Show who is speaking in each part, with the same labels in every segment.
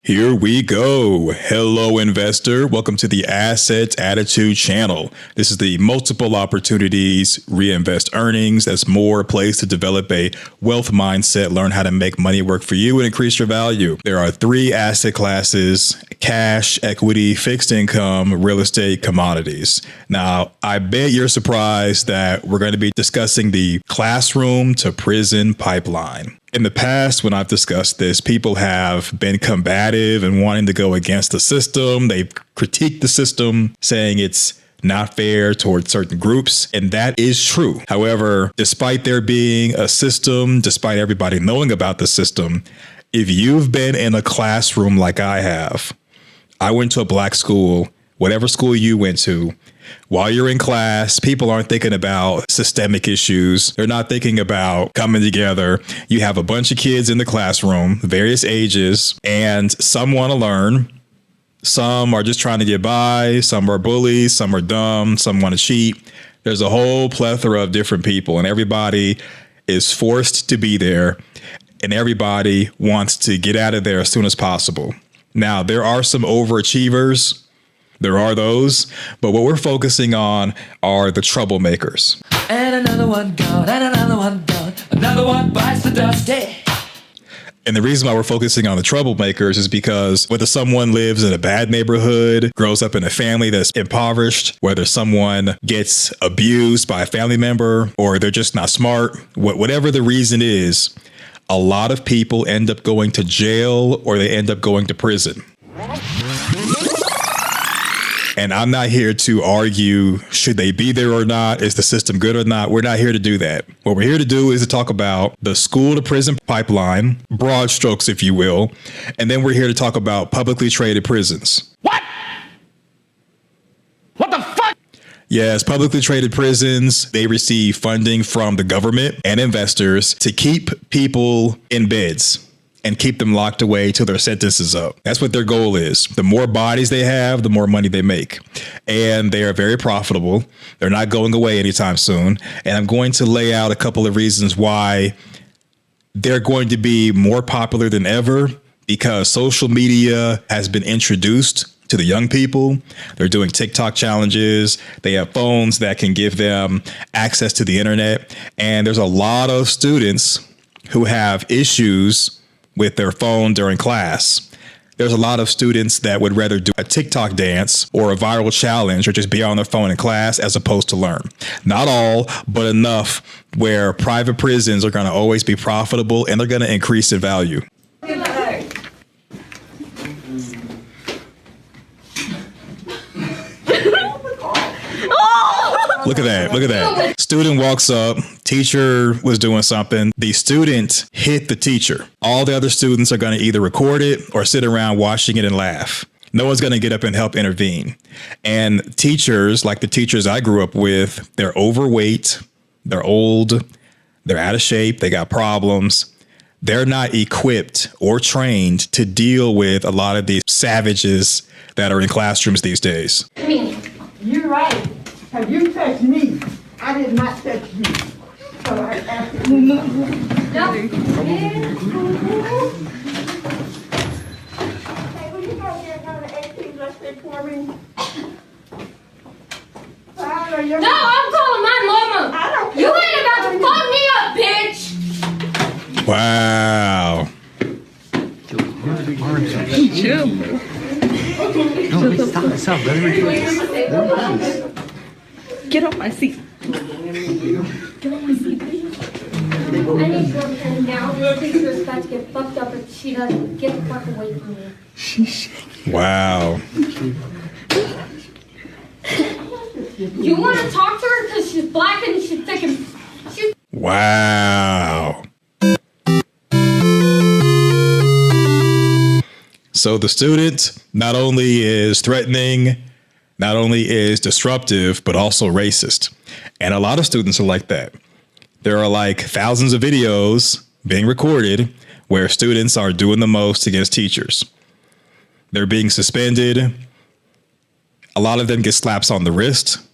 Speaker 1: Here we go. Hello, investor. Welcome to the Assets Attitude channel. This is the multiple opportunities, reinvest earnings. That's more place to develop a wealth mindset, learn how to make money work for you and increase your value. There are three asset classes: cash, equity, fixed income, real estate, commodities. Now, I bet you're surprised that we're going to be discussing the classroom to prison pipeline. In the past, when I've discussed this, people have been combative and wanting to go against the system. They've critiqued the system, saying it's not fair towards certain groups, and that is true. However, despite there being a system, despite everybody knowing about the system, if you've been in a classroom like I have, I went to a black school, whatever school you went to, while you're in class, people aren't thinking about systemic issues. They're not thinking about coming together. You have a bunch of kids in the classroom, various ages, and some want to learn. Some are just trying to get by. Some are bullies. Some are dumb. Some want to cheat. There's a whole plethora of different people, and everybody is forced to be there, and everybody wants to get out of there as soon as possible. Now, there are some overachievers. There are those, but what we're focusing on are the troublemakers.
Speaker 2: And another one gone, and another one gone, another one bites the dust. Hey.
Speaker 1: And the reason why we're focusing on the troublemakers is because whether someone lives in a bad neighborhood, grows up in a family that's impoverished, whether someone gets abused by a family member, or they're just not smart, whatever the reason is, a lot of people end up going to jail or they end up going to prison. And I'm not here to argue, should they be there or not? Is the system good or not? We're not here to do that. What we're here to do is to talk about the school to prison pipeline, broad strokes, if you will. And then we're here to talk about publicly traded prisons.
Speaker 3: What? What the fuck?
Speaker 1: Yes, publicly traded prisons, they receive funding from the government and investors to keep people in beds and keep them locked away till their sentence is up. That's what their goal is. The more bodies they have, the more money they make. And they are very profitable. They're not going away anytime soon. And I'm going to lay out a couple of reasons why they're going to be more popular than ever, because social media has been introduced to the young people. They're doing TikTok challenges. They have phones that can give them access to the internet. And there's a lot of students who have issues with their phone during class. There's a lot of students that would rather do a TikTok dance or a viral challenge or just be on their phone in class as opposed to learn. Not all, but enough where private prisons are going to always be profitable and they're going to increase in value. Look at that. Look at that. Student walks up. Teacher was doing something. The student hit the teacher. All the other students are going to either record it or sit around watching it and laugh. No one's going to get up and help intervene. And teachers, like the teachers I grew up with, they're overweight. They're old. They're out of shape. They got problems. They're not equipped or trained to deal with a lot of these savages that are in classrooms these days.
Speaker 4: You're right. Have you touched me? I did not touch you. So I asked you. No. Hey, will you go get another 18 listed for me?
Speaker 5: No, I'm calling my mama.
Speaker 4: I don't care.
Speaker 5: You ain't about to fuck me up, bitch.
Speaker 1: Wow.
Speaker 6: Chill. No, wait, stop. Let her get off my seat.
Speaker 5: Get on my seat, please. I need to go turn now. This teacher's about to get fucked up if she doesn't get the fuck away from me.
Speaker 6: She's shaking.
Speaker 1: Wow.
Speaker 5: You want to talk to her because she's black and she's thick and she's...
Speaker 1: Wow. So the student not only is threatening, not only is disruptive, but also racist. And a lot of students are like that. There are like thousands of videos being recorded where students are doing the most against teachers. They're being suspended. A lot of them get slaps on the wrist.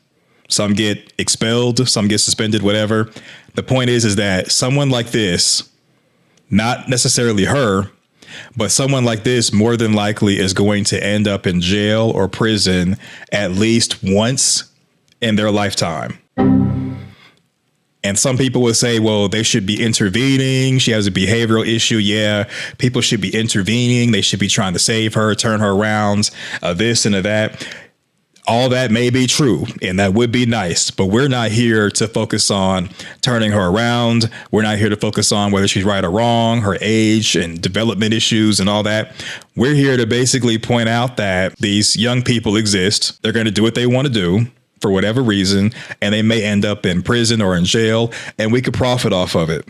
Speaker 1: Some get expelled. Some get suspended, whatever. The point is that someone like this, not necessarily her, But someone like this more than likely is going to end up in jail or prison at least once in their lifetime. And some people would say, well, they should be intervening. She has a behavioral issue. Yeah, people should be intervening. They should be trying to save her, turn her around, this and that. All that may be true, and that would be nice, but we're not here to focus on turning her around. We're not here to focus on whether she's right or wrong, her age and development issues and all that. We're here to basically point out that these young people exist. They're going to do what they want to do for whatever reason, and they may end up in prison or in jail, and we could profit off of it.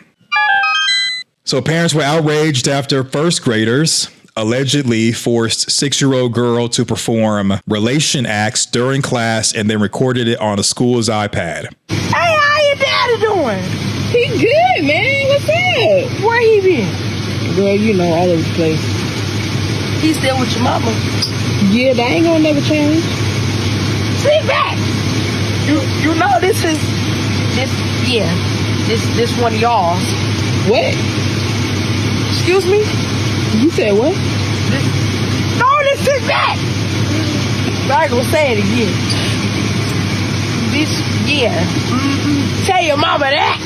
Speaker 1: So parents were outraged after first graders allegedly forced 6-year-old girl to perform relation acts during class and then recorded it on a school's iPad.
Speaker 4: Hey, how your daddy doing?
Speaker 6: He good, man. What's up?
Speaker 4: Where he been?
Speaker 6: Girl, you know, all over the place.
Speaker 4: He still with your mama?
Speaker 6: Yeah, that ain't gonna never change.
Speaker 4: Sit back. You know this one of y'all's.
Speaker 6: What?
Speaker 4: Excuse me?
Speaker 6: You said what?
Speaker 4: No, sit back. I ain't gonna say it again. Tell your mama that.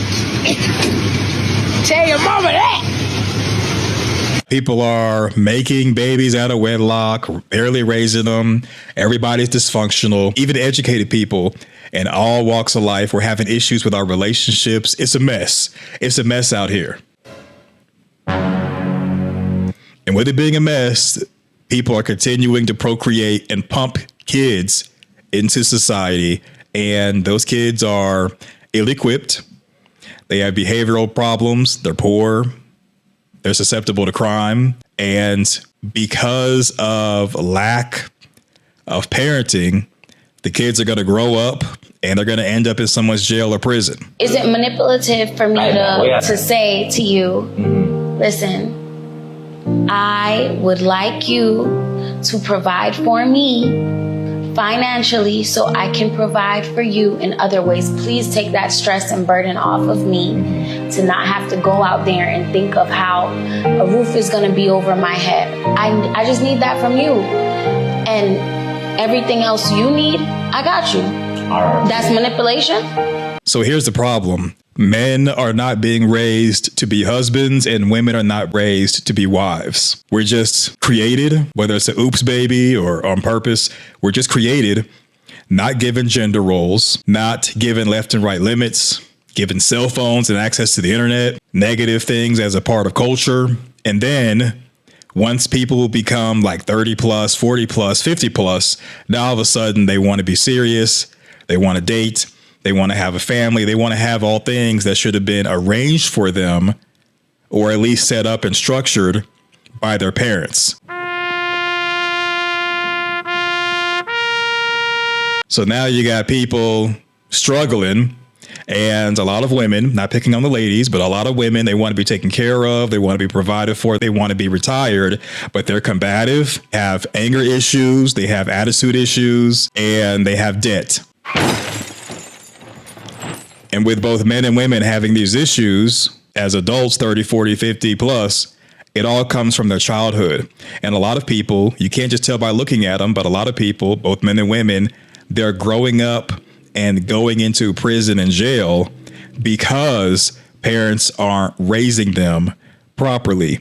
Speaker 4: Tell your mama that.
Speaker 1: People are making babies out of wedlock, barely raising them. Everybody's dysfunctional. Even educated people in all walks of life, we're having issues with our relationships. It's a mess. It's a mess out here. And with it being a mess, people are continuing to procreate and pump kids into society. And those kids are ill-equipped. They have behavioral problems. They're poor. They're susceptible to crime. And because of lack of parenting, the kids are going to grow up and they're going to end up in someone's jail or prison.
Speaker 3: Is it manipulative for me to say to you, listen, I would like you to provide for me financially so I can provide for you in other ways. Please take that stress and burden off of me to not have to go out there and think of how a roof is going to be over my head. I just need that from you. And everything else you need, I got you. That's manipulation.
Speaker 1: So here's the problem. Men are not being raised to be husbands and women are not raised to be wives. We're just created, whether it's an oops baby or on purpose, we're just created, not given gender roles, not given left and right limits, given cell phones and access to the internet, negative things as a part of culture. And then once people become like 30 plus, 40 plus, 50 plus, now all of a sudden they want to be serious. They want to date. They want to have a family. They want to have all things that should have been arranged for them or at least set up and structured by their parents. So now you got people struggling and a lot of women, not picking on the ladies, but a lot of women, they want to be taken care of. They want to be provided for. They want to be retired, but they're combative, have anger issues. They have attitude issues and they have debt. And with both men and women having these issues as adults, 30, 40, 50 plus, it all comes from their childhood. And a lot of people, you can't just tell by looking at them, but a lot of people, both men and women, they're growing up and going into prison and jail because parents aren't raising them properly.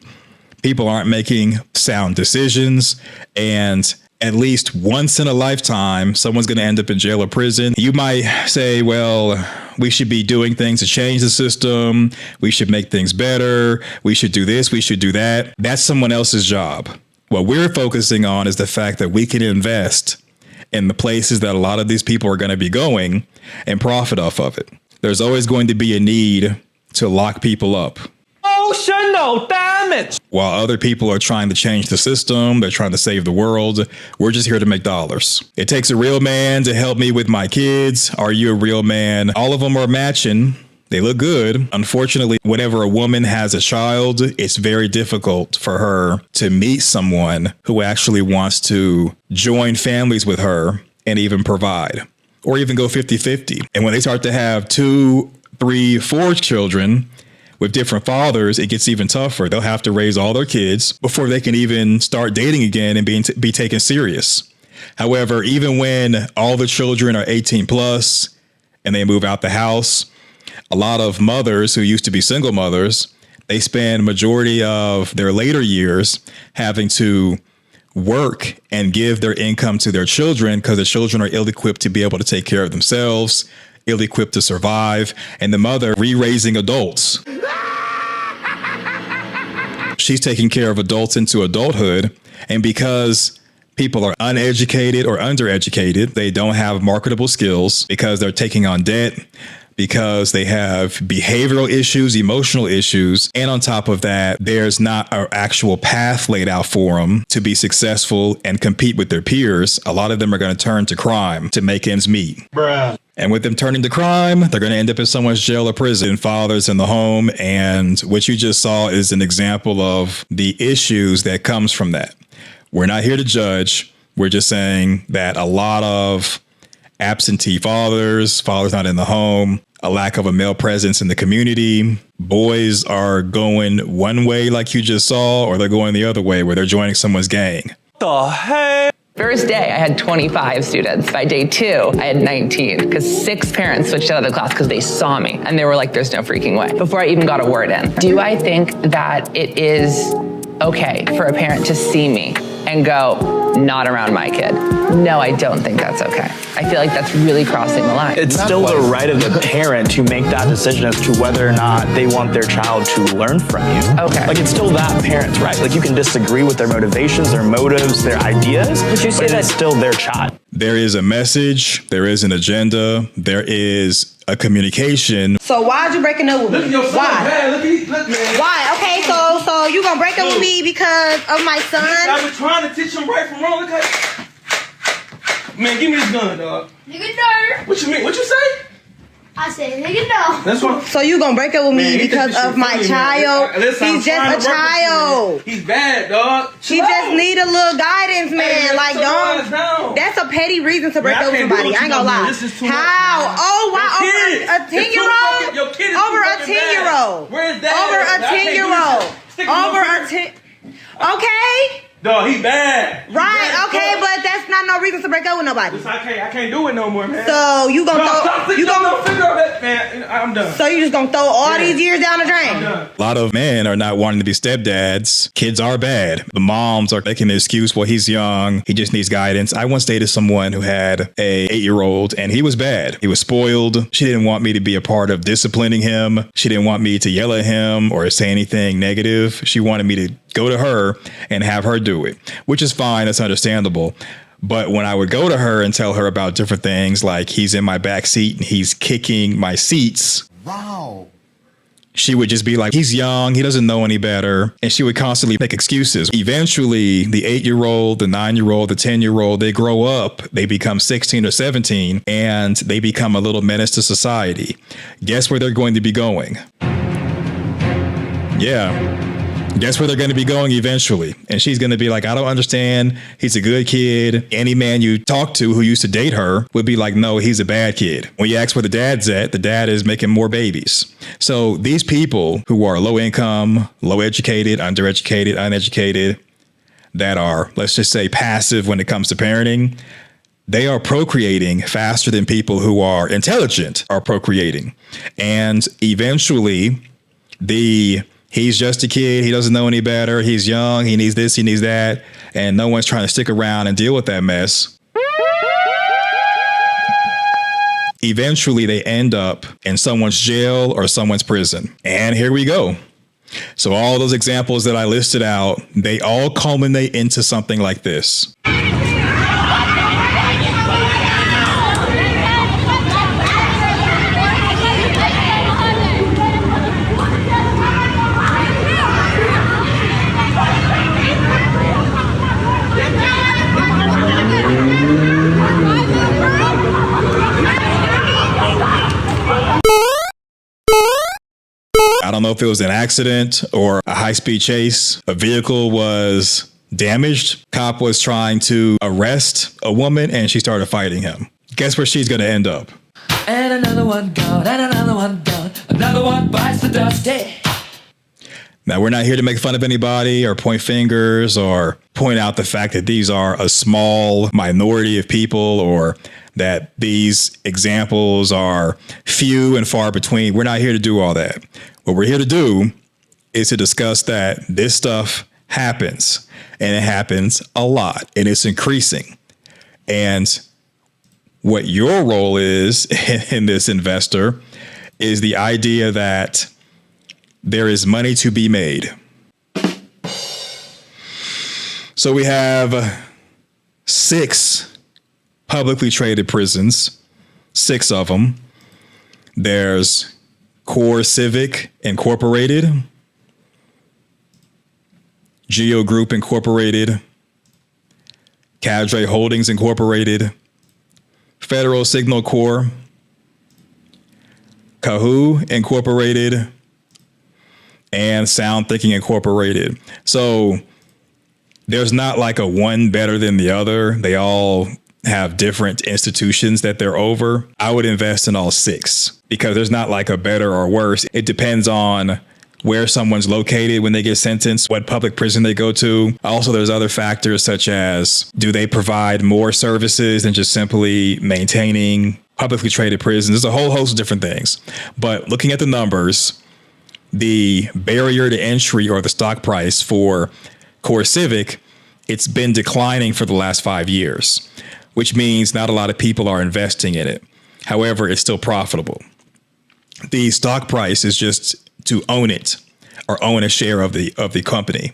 Speaker 1: People aren't making sound decisions, and at least once in a lifetime, someone's going to end up in jail or prison. You might say, well, we should be doing things to change the system. We should make things better. We should do this. We should do that. That's someone else's job. What we're focusing on is the fact that we can invest in the places that a lot of these people are going to be going and profit off of it. There's always going to be a need to lock people up.
Speaker 2: Emotional damage.
Speaker 1: While other people are trying to change the system, they're trying to save the world, we're just here to make dollars. It takes a real man to help me with my kids. Are you a real man? All of them are matching. They look good. Unfortunately, whenever a woman has a child, it's very difficult for her to meet someone who actually wants to join families with her and even provide, or even go 50-50. And when they start to have 2, 3, 4 children, With different fathers, it gets even tougher. They'll have to raise all their kids before they can even start dating again and be taken serious. However, even when all the children are 18 plus and they move out the house, a lot of mothers who used to be single mothers, they spend majority of their later years having to work and give their income to their children because the children are ill-equipped to be able to take care of themselves, ill-equipped to survive, and the mother re-raising adults. She's taking care of adults into adulthood, and because people are uneducated or undereducated, they don't have marketable skills because they're taking on debt, because they have behavioral issues, emotional issues. And on top of that, there's not an actual path laid out for them to be successful and compete with their peers. A lot of them are going to turn to crime to make ends meet. Bruh. And with them turning to crime, they're going to end up in someone's jail or prison. Fathers in the home. And what you just saw is an example of the issues that comes from that. We're not here to judge. We're just saying that a lot of absentee fathers not in the home, a lack of a male presence in the community. Boys are going one way like you just saw, or they're going the other way where they're joining someone's gang.
Speaker 7: The heck?
Speaker 8: First day, I had 25 students. By day 2, I had 19 because 6 parents switched out of the class because they saw me and they were like, there's no freaking way, before I even got a word in. Do I think that it is okay for a parent to see me and go, not around my kid? No, I don't think that's okay. I feel like that's really crossing the line.
Speaker 7: It's still the right of the parent to make that decision as to whether or not they want their child to learn from you.
Speaker 8: Okay.
Speaker 7: Like, it's still that parent's right. Like, you can disagree with their motivations, their motives, their ideas, but it's still their child.
Speaker 1: There is a message, there is an agenda, there is a communication.
Speaker 4: So why'd you breaking up with me?
Speaker 9: Look at your son,
Speaker 4: Why?
Speaker 9: man. Look, man.
Speaker 4: Why? Okay, so you gonna break up with me because of my son?
Speaker 9: I was trying to teach him right from wrong. Look at man, give me this gun, dog.
Speaker 5: Nigga, no.
Speaker 9: What you mean? What you say?
Speaker 5: I said, nigga, no.
Speaker 9: That's what.
Speaker 4: So you gonna break up with me because of my child? He's just a child.
Speaker 9: He's bad, dog.
Speaker 4: He just need a little guidance, man.
Speaker 9: Hey,
Speaker 4: like, don't. That's a petty reason to break up with somebody. I ain't gonna lie. How? Oh, wow. Over a 10-year-old?
Speaker 9: Your kid is
Speaker 4: Over a 10-year-old.
Speaker 9: Where's that?
Speaker 4: Over a 10-year-old. Over a 10. Okay.
Speaker 9: Dog, he bad.
Speaker 4: Right. Okay, but that's not no reason to break up with nobody.
Speaker 9: Listen, I can't do it no more, man.
Speaker 4: So you gonna
Speaker 9: figure out that, man. I'm done.
Speaker 4: So you just gonna throw all these years down the drain?
Speaker 9: I'm done.
Speaker 1: A lot of men are not wanting to be stepdads. Kids are bad. The moms are making the excuse, well, he's young, he just needs guidance. I once dated someone who had a 8-year-old and he was bad. He was spoiled. She didn't want me to be a part of disciplining him. She didn't want me to yell at him or say anything negative. She wanted me to go to her and have her do it, which is fine. That's understandable. But when I would go to her and tell her about different things, like he's in my back seat and he's kicking my seats. Wow. She would just be like, he's young, he doesn't know any better. And she would constantly make excuses. Eventually, the 8-year-old, the 9-year-old, the 10-year-old, they grow up, they become 16 or 17, and they become a little menace to society. Guess where they're going to be going? Yeah. Guess where they're going to be going eventually. And she's going to be like, I don't understand. He's a good kid. Any man you talk to who used to date her would be like, no, he's a bad kid. When you ask where the dad's at, the dad is making more babies. So these people who are low income, low educated, undereducated, uneducated, that are, let's just say, passive when it comes to parenting, they are procreating faster than people who are intelligent are procreating. And eventually he's just a kid. He doesn't know any better. He's young. He needs this. He needs that. And no one's trying to stick around and deal with that mess. Eventually, they end up in someone's jail or someone's prison. And here we go. So all those examples that I listed out, they all culminate into something like this. I don't know if it was an accident or a high-speed chase. A vehicle was damaged. Cop was trying to arrest a woman and she started fighting him. Guess where she's going to end up?
Speaker 2: And another one gone, and another one gone. Another one bites the dust. Hey.
Speaker 1: Now, we're not here to make fun of anybody or point fingers or point out the fact that these are a small minority of people or that these examples are few and far between. We're not here to do all that. What we're here to do is to discuss that this stuff happens, and it happens a lot, and it's increasing. And what your role is in this, investor, is the idea that there is money to be made. So we have 6 publicly traded prisons, 6 of them. There's Corecivic Incorporated, Geo Group Incorporated, Cadre Holdings Incorporated, Federal Signal Corp, Cohu Incorporated, and SoundThinking Incorporated. So there's not like a one better than the other. They all have different institutions that they're over. I would invest in all 6 because there's not like a better or worse. It depends on where someone's located when they get sentenced, what public prison they go to. Also, there's other factors such as, do they provide more services than just simply maintaining publicly traded prisons? There's a whole host of different things. But looking at the numbers, the barrier to entry or the stock price for Corecivic, it's been declining for the last 5 years, which means not a lot of people are investing in it. However, it's still profitable. The stock price is just to own it or own a share of the company.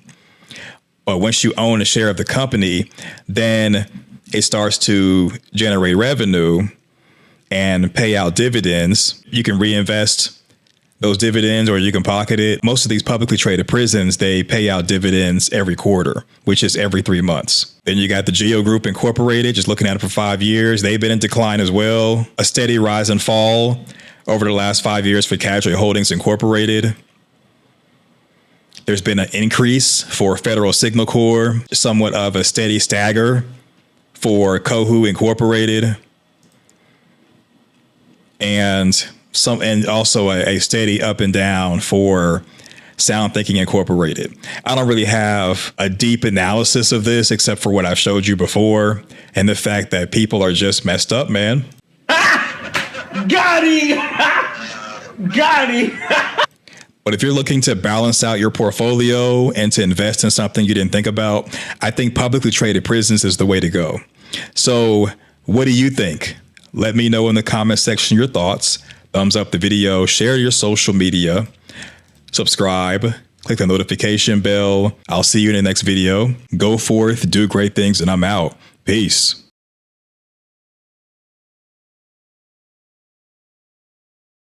Speaker 1: But once you own a share of the company, then it starts to generate revenue and pay out dividends. You can reinvest those dividends or you can pocket it. Most of these publicly traded prisons, they pay out dividends every quarter, which is every 3 months. Then you got the Geo Group Incorporated, just looking at it for 5 years. They've been in decline as well. A steady rise and fall over the last 5 years for Cadre Holdings Incorporated. There's been an increase for Federal Signal Corp, somewhat of a steady stagger for Cohu Incorporated, and also a steady up and down for SoundThinking Incorporated. I don't really have a deep analysis of this except for what I've showed you before and the fact that people are just messed up, man.
Speaker 9: Got him! Got him!
Speaker 1: But if you're looking to balance out your portfolio and to invest in something you didn't think about, I think publicly traded prisons is the way to go. So what do you think? Let me know in the comment section your thoughts. Thumbs up the video, share your social media, subscribe, click the notification bell. I'll see you in the next video. Go forth, do great things, and I'm out. Peace.